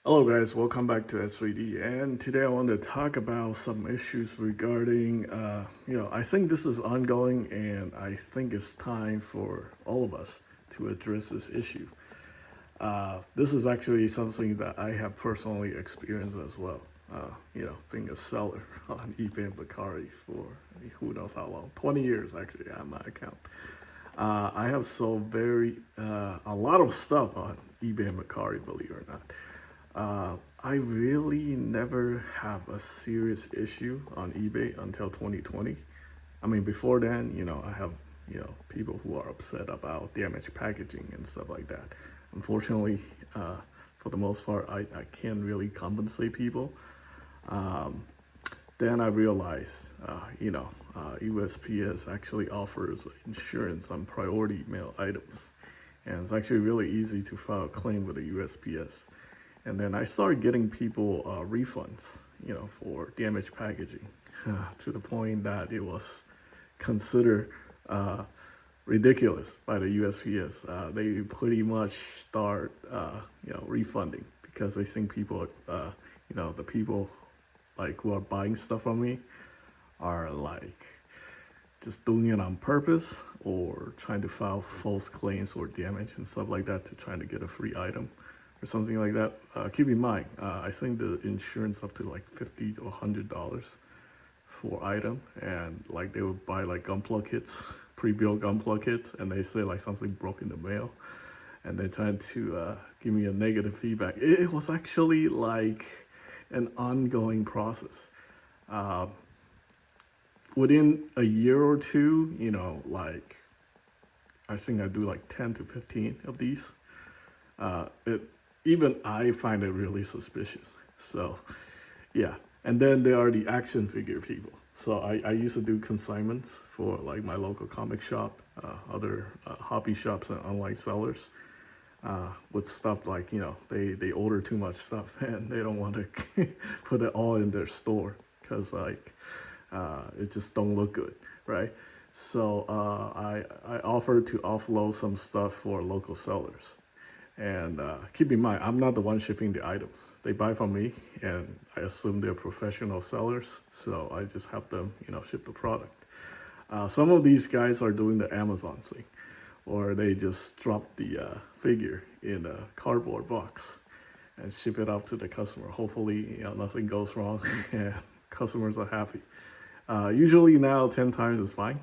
Hello guys, welcome back to S3D. And today I want to talk about some issues regarding, I think this is ongoing and I think it's time for all of us to address this issue. This is actually something that I have personally experienced as well. Being a seller on eBay and Bakari for who knows how long, 20 years actually on my account. I have sold a lot of stuff on eBay and Bakari, believe it or not. I really never have a serious issue on eBay until 2020. I mean, before then, I have, people who are upset about damaged packaging and stuff like that. Unfortunately, for the most part, I can't really compensate people. Um, then I realized, USPS actually offers insurance on priority mail items. And it's actually really easy to file a claim with the USPS. And then I started getting people refunds, for damaged packaging, to the point that it was considered ridiculous by the USPS. They pretty much start, refunding because they think people, the people like who are buying stuff from me are like just doing it on purpose or trying to file false claims or damage and stuff like that to try to get a free item or something like that. Keep in mind, I think the insurance up to like $50 to $100 for item, and like they would buy like gun plug kits, pre-built gun plug kits, and they say like something broke in the mail, and they're trying to give me a negative feedback. It was actually like an ongoing process. Uh, Within a year or two, like I think I do like 10 to 15 of these. It even I find it really suspicious. So yeah, and then there are the action figure people. So I used to do consignments for like my local comic shop, other hobby shops and online sellers, with stuff like they order too much stuff and they don't want to put it all in their store because like it just don't look good, right? So I offered to offload some stuff for local sellers. And keep in mind, I'm not the one shipping the items. They buy from me, and I assume they're professional sellers, so I just have them, ship the product. Some of these guys are doing the Amazon thing, or they just drop the figure in a cardboard box and ship it out to the customer. Hopefully, nothing goes wrong and customers are happy. Usually now 10 times is fine.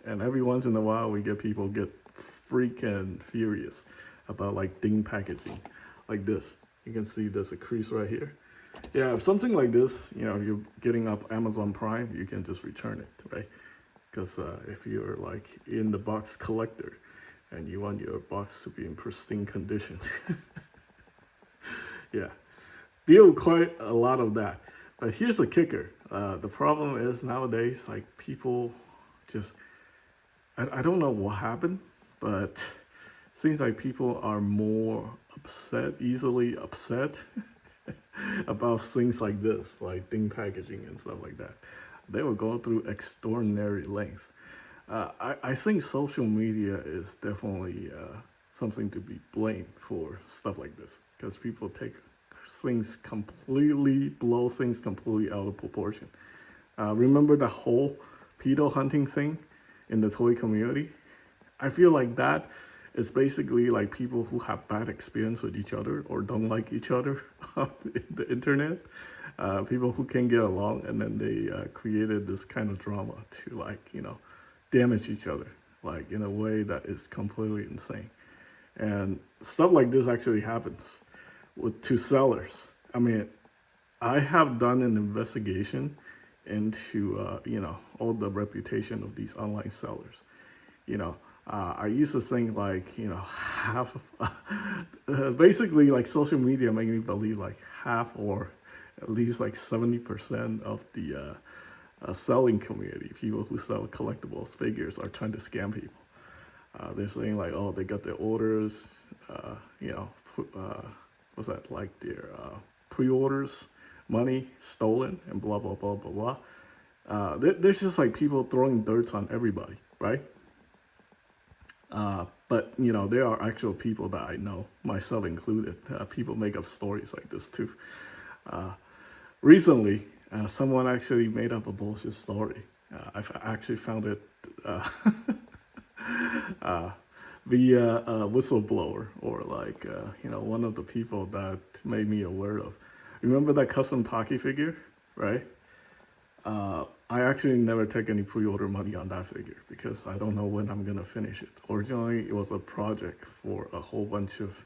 And every once in a while we get people get freaking furious about like ding packaging like this. You can see there's a crease right here. Yeah, if something like this, you're getting up Amazon Prime, you can just return it, right? Because if you're like in the box collector and you want your box to be in pristine condition, yeah, deal with quite a lot of that. But here's the kicker. The problem is nowadays, like people just, I don't know what happened, but seems like people are more easily upset about things like this, like thing packaging and stuff like that. They will go through extraordinary length. I think social media is definitely something to be blamed for stuff like this because people blow things completely out of proportion. Remember the whole pedo hunting thing in the toy community? I feel like that is basically like people who have bad experience with each other or don't like each other on the internet. People who can get along, and then they created this kind of drama to like damage each other, like in a way that is completely insane. And stuff like this actually happens to sellers. I mean, I have done an investigation into all the reputation of these online sellers. I used to think like half basically like social media made me believe like half or at least like 70% of the selling community, people who sell collectibles figures, are trying to scam people. They're saying like, oh, they got their orders, uh, you know, what's that, like their pre-orders money stolen and blah blah blah blah blah. There's just like people throwing dirt on everybody, right? But you know, there are actual people that I know, myself included. People make up stories like this too. Recently, someone actually made up a bullshit story. I've actually found it uh, via a whistleblower, or like you know, one of the people that made me aware of. Remember that custom Taki figure, right? I actually never take any pre-order money on that figure because I don't know when I'm gonna finish it. Originally, it was a project for a whole bunch of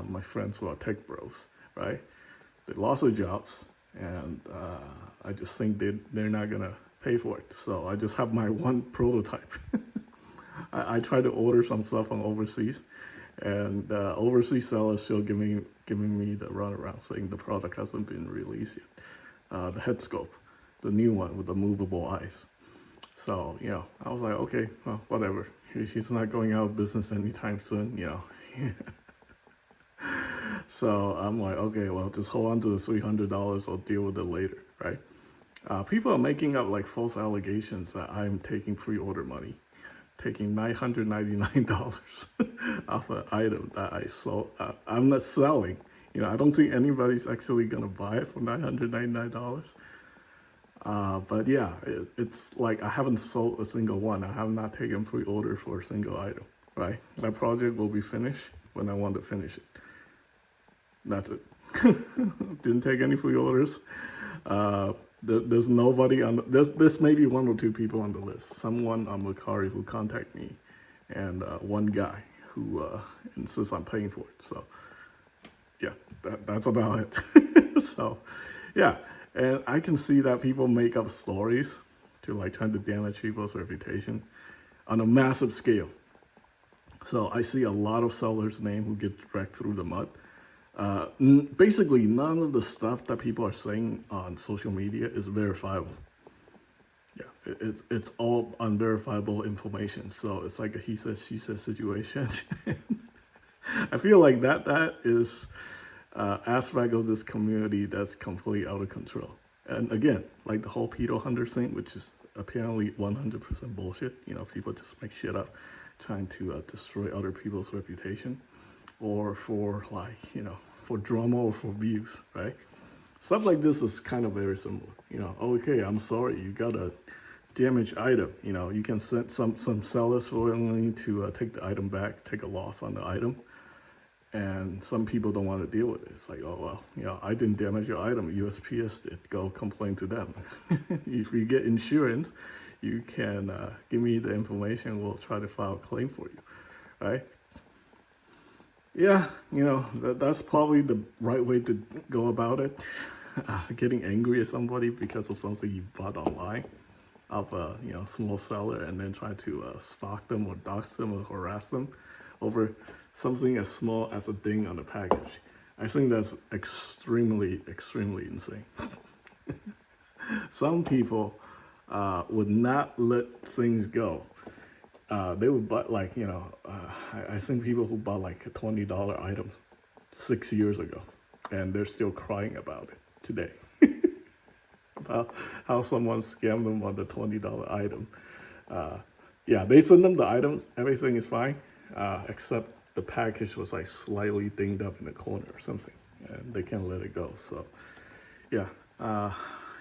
my friends who are tech bros, right? They lost their jobs, and I just think they're not gonna pay for it. So I just have my one prototype. I try to order some stuff from overseas, and overseas sellers still giving me the runaround, saying the product hasn't been released yet. The head scope, the new one with the movable eyes. So you know, I was like, okay, well, whatever. She's not going out of business anytime soon, you know. So I'm like, okay, well, just hold on to the $300. I'll deal with it later, right? People are making up like false allegations that I'm taking pre-order money, taking $999 off an item that I sold. I'm not selling. You know, I don't think anybody's actually gonna buy it for $999. But yeah, it's like I haven't sold a single one. I have not taken pre-order for a single item, right? That project will be finished when I want to finish it. That's it. Didn't take any pre-orders. There's nobody on there's maybe one or two people on the list. Someone on Macari who contacted me, and one guy who insists on paying for it. So yeah, that's about it. So yeah, and I can see that people make up stories to like trying to damage people's reputation on a massive scale. So I see a lot of sellers' name who get dragged through the mud. Basically, none of the stuff that people are saying on social media is verifiable. Yeah, it's all unverifiable information. So it's like a he says, she says situation. I feel like that is aspect of this community that's completely out of control. And again, like the whole pedo hunter thing, which is apparently 100% bullshit. You know, people just make shit up, trying to destroy other people's reputation, or for like, you know, for drama or for views, right? Stuff like this is kind of very similar. You know, okay, I'm sorry, you got a damaged item. You know, you can send some sellers willing to take the item back, take a loss on the item, and some people don't want to deal with it. It's like, oh well, you know, I didn't damage your item, USPS did. Go complain to them. If you get insurance, you can give me the information. We'll try to file a claim for you, right? Yeah, you know, that's probably the right way to go about it. Getting angry at somebody because of something you bought online of a, you know, small seller, and then try to stalk them or dox them or harass them over something as small as a ding on the package. I think that's extremely insane. Some people would not let things go. They would buy, like, you know, I think people who bought like a $20 item 6 years ago, and they're still crying about it today. About how someone scammed them on the $20 item. Yeah, they send them the items, everything is fine, except the package was like slightly dinged up in the corner or something, and they can't let it go. So yeah,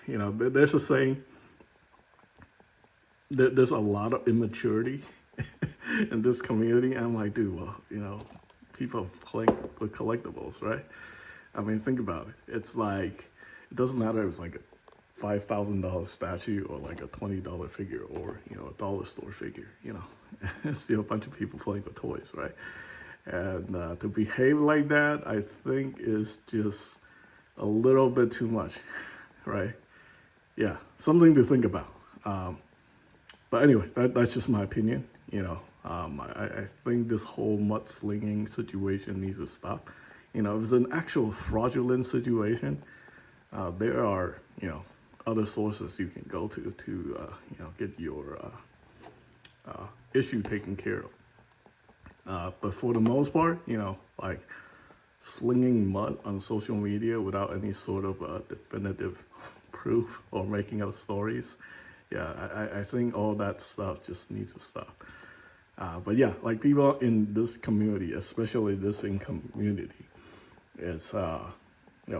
you know, there's a saying, there's a lot of immaturity in this community. And I'm like, dude, well, you know, people playing with collectibles, right? I mean, think about it. It's like, it doesn't matter if it's like a $5,000 statue or like a $20 figure, or, you know, a dollar store figure, you know. It's still a bunch of people playing with toys, right? And to behave like that, I think is just a little bit too much, right? Yeah, something to think about. But anyway, that's just my opinion. You know, I think this whole mudslinging situation needs to stop. You know, if it's an actual fraudulent situation, there are, you know, other sources you can go to you know, get your issue taken care of. But for the most part, you know, like slinging mud on social media without any sort of definitive proof or making up stories, yeah, I think all that stuff just needs to stop. But yeah, like people in this community, especially this income community, it's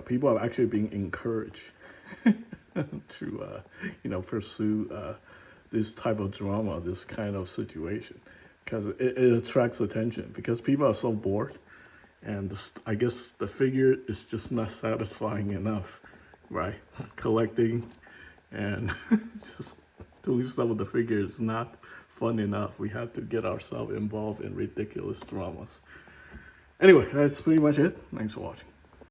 people are actually being encouraged to pursue this type of drama, this kind of situation, because it attracts attention because people are so bored, and I guess the figure is just not satisfying enough, right? Collecting and just doing stuff with the figure is not fun enough. We have to get ourselves involved in ridiculous dramas. Anyway, that's pretty much it. Thanks for watching.